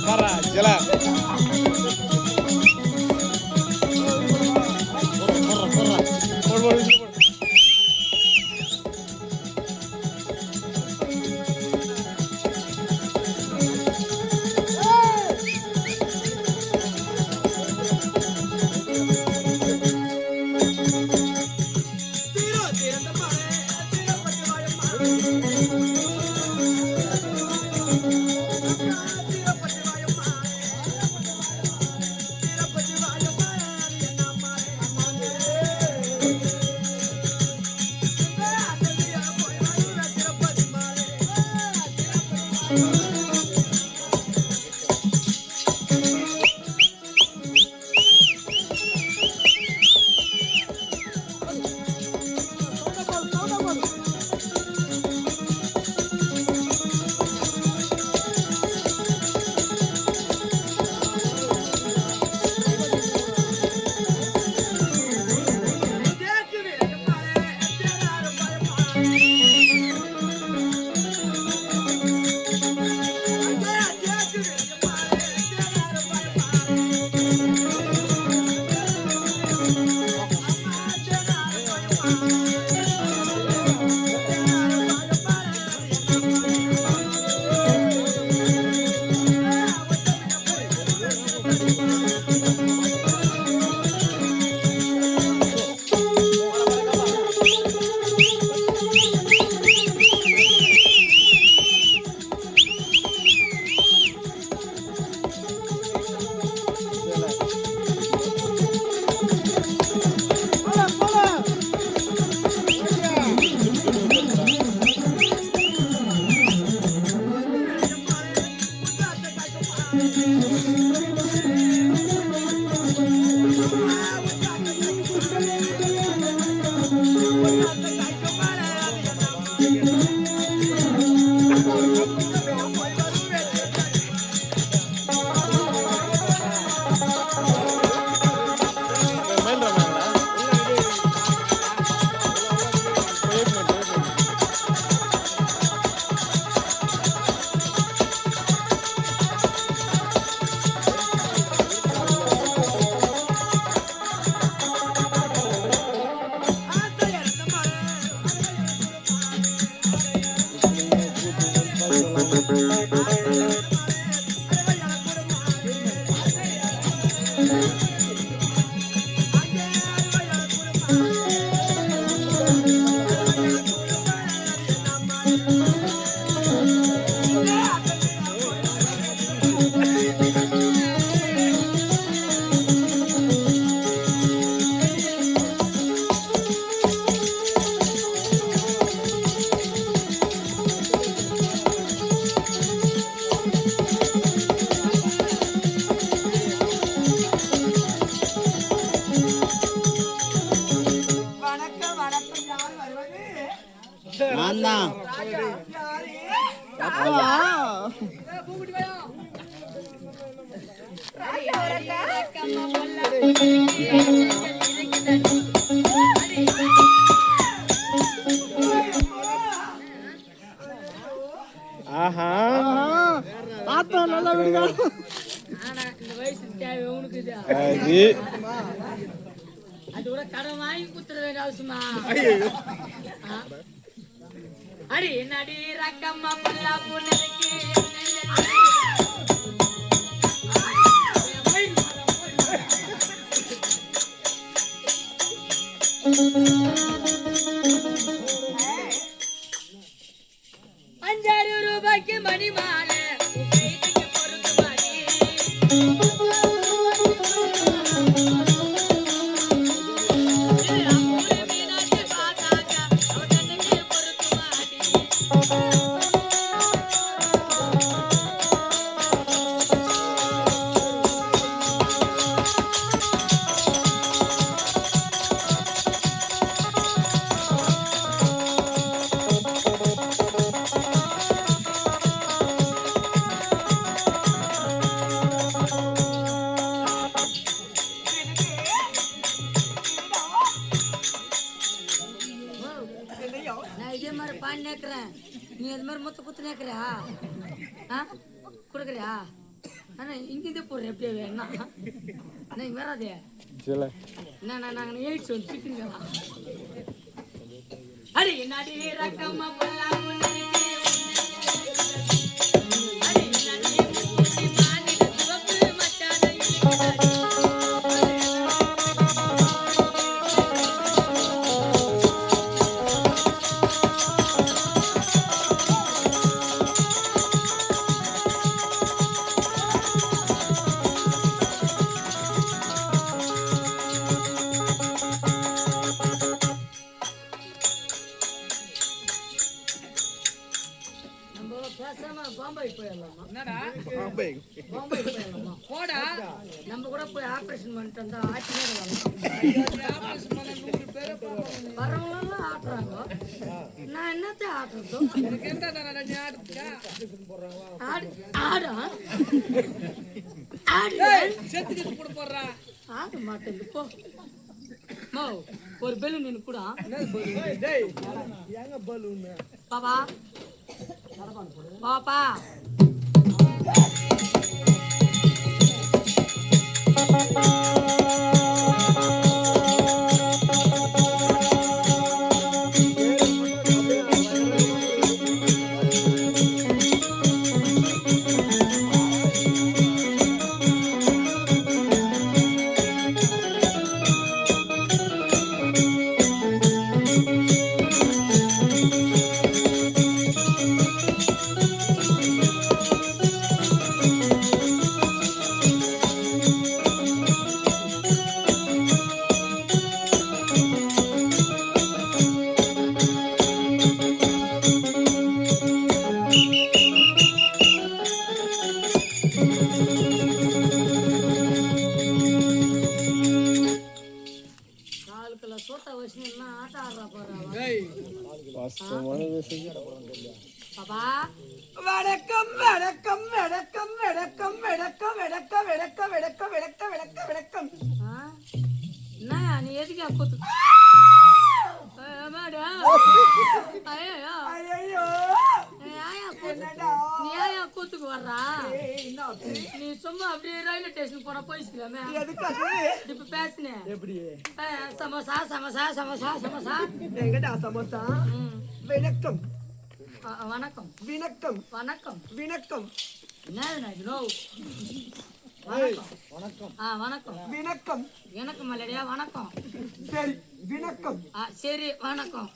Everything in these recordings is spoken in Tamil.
para, jalan. ஆஹா பாத்தா நல்லா விடுங்க. இந்த வயசுக்கு தேவை உனக்கு அது கூட கடன் வாங்கி குத்துற வேண்டிய அவசியமா? அடி என்னடி ரக்கம்மா பல்லா பொண்ணுக்கு ₹5,000 மணி மாலை நேக்குறேன் நீ அது மாதிரி மொத்த குத்து நேக்குறியா கொடுக்குறியா அண்ணா இங்கிருந்தே போடுறேன் எப்படியே என்ன அண்ணா இங்க வராதே என்ன நாங்க எயிட்ஸ் வந்து சிக்கிங்களா அடி நடி ரக்கம்மா பல்லாம நம்ம கூட போய் ஆபரேஷன் பண்ணிட்டு வந்தா வரவங்க ஆட்டுறாங்க நான் என்னத்த ஆட்டுறதோ ஆட மாட்டேங்குது போ ஒரு பெலூன் எனக்கு கூட பாப்பா பாப்பா வணக்கம் வணக்கம் வணக்கம் வணக்கம் வணக்கம் வணக்கம் வணக்கம் வணக்கம் வணக்கம் வணக்கம் வணக்கம் என்ன நீ எதுக்கு கூத்து கூத்துக்கு வர்றா நீ சும்மா அப்படியே ரயில்வே ஸ்டேஷன் போன போயிக்கலாமே இப்ப பேசுனேன் எப்படி சமோசா சமோசா சமோசா சமோசா எங்கடா சமோசா வணக்கம் வணக்கம் வினக்கம் வணக்கம் வினக்கம் என்ன வணக்கம் வணக்கம் வினக்கம் எனக்கு மல்லடியா வணக்கம் சரி வினக்கம் சரி வணக்கம்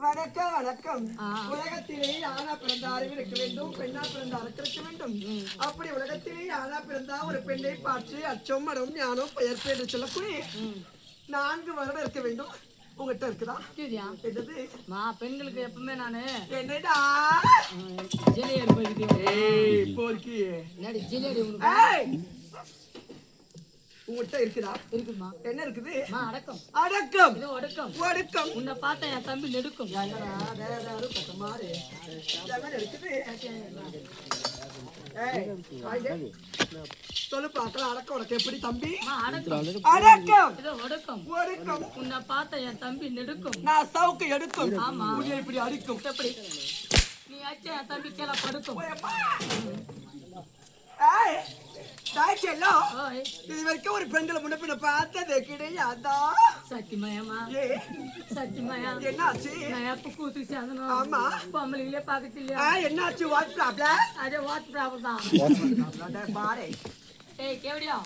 வணக்கம் வணக்கம் உலகத்திலே ஆனா பிறந்த அறிவு இருக்க வேண்டும் பெண்ணா பிறந்த அறக்க வேண்டும் அப்படி உலகத்திலே ஆனா பிறந்தா ஒரு பெண்ணை பார்த்து அச்சம் மடம் ஞானம் பெயர் என்று சொல்லக்கூடிய 4 வருடம் இருக்க வேண்டும் உங்ககிட்ட இருக்குதா என்னது பெண்களுக்கு எப்பவுமே நானு என்னடா ஜிலேடி போய்க்கு உங்ககிட்ட இருக்குதா இருக்குமா என்ன இருக்குது அடக்கம் அடக்கம் அடக்கம் அடக்கம் உன்னை பார்த்தா என் தம்பி நெடுக்கும் சொல்லு பாக்கலாம் அடக்கம் உனக்கு எப்படி தம்பி அடக்கம் ஒடுக்கம் உன்னை பார்த்த என் தம்பி நெடுக்கும் நான் சவுக்கு எடுக்கும் ஆமா இப்படி அடிக்கும் எப்படி நீ ஆச்சு என் தம்பி கீழே படுக்கும் இது வரைக்கும் ஒரு பெண்களை முன்ன பார்த்தது கிடையாதா சத்தியமயமா சத்தியமயா என்னாச்சு நான் எப்ப கூத்துக்கு சேர்ந்தனும் ஆமா பொம்பளைங்களே பாக்கத்து இல்லையா என்னாச்சு வாட் ப்ராப்ளம் அதே வாட் ப்ராப்ளம் தான் பாரு ஏய் கேவடியா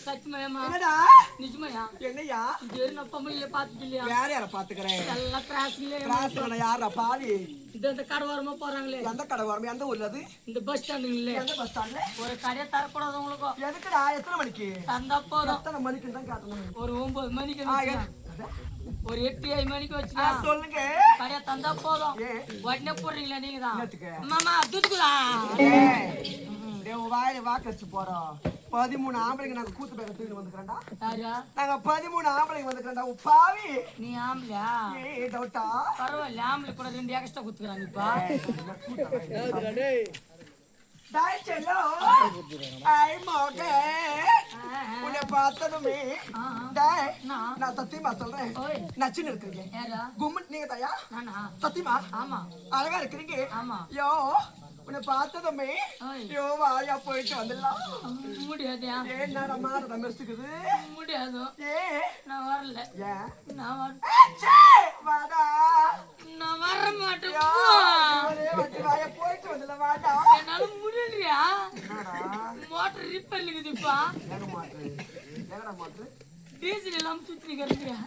சத்தியமயமா என்னடா நிஜமயா என்னையா இது நான் பொம்பளைங்களே பாத்துட்டு இல்லையா யார பாத்துக்கறேன் எல்லாம் கிராஸ்ல யாரா பாவி இந்த கடை வரமா போறாங்களே எந்த கடை வரமா எந்த ஊர்ல அது இந்த பஸ் ஸ்டாண்ட் இல்ல எந்த பஸ் ஸ்டாண்ட்ல ஒரு கடை தரக்கூடாது உங்களுக்கு எதுக்குடா எத்தனை மணிக்கு தந்தா போதும் எத்தனை மணிக்கு தான் காட்டணும் ஒரு 9 மணிக்கு ஒரு 8 மணிக்கு வச்சு சொல்லுங்க கடையை தந்தா போதும் உடனே போடுறீங்களா நீங்க தான் மாமா துதுக்குதா வாயில வாக்கடிச்சு போறோம் 13 ஆம்பளைங்க நாங்க கூத்து பேர தூக்கி வந்துக்கிறோம்டா நாங்க 13 ஆம்பளைங்க வந்துக்கிறோம்டா பாவி நீ ஆம்பளையா டவுட்டா பரவாயில்ல ஆம்பளை கூட 2 எக்ஸ்ட்ரா குத்துறாங்க இப்ப டேய் செல்லோ ஐ மோகே உன்னை உன்னை பார்த்ததுமே டேய், நான் சத்தியமா சொல்றேன் நச்சுன்னு இருக்கிறீங்க கும்மன் நீங்க தயா சத்தியமா அழகா இருக்கிறீங்க யோ உன்னை பார்த்ததுமே யோ வாயா போயிட்டு வந்துடலாம் முடியாது ஏன்னா நம்ம ரமேஷ்க்குது முடியாது ஏன் நான் வரல ஏன் நான் வாடா நான் வர மாட்டேன் வாயா போயிட்டு வந்துடலாம் வாடா என்னால முடியலையா மோட்டர் ரிப்பேர் இருக்குதுப்பா மோட்டர் டீசல் எல்லாம் சுத்தி கிடக்குறியா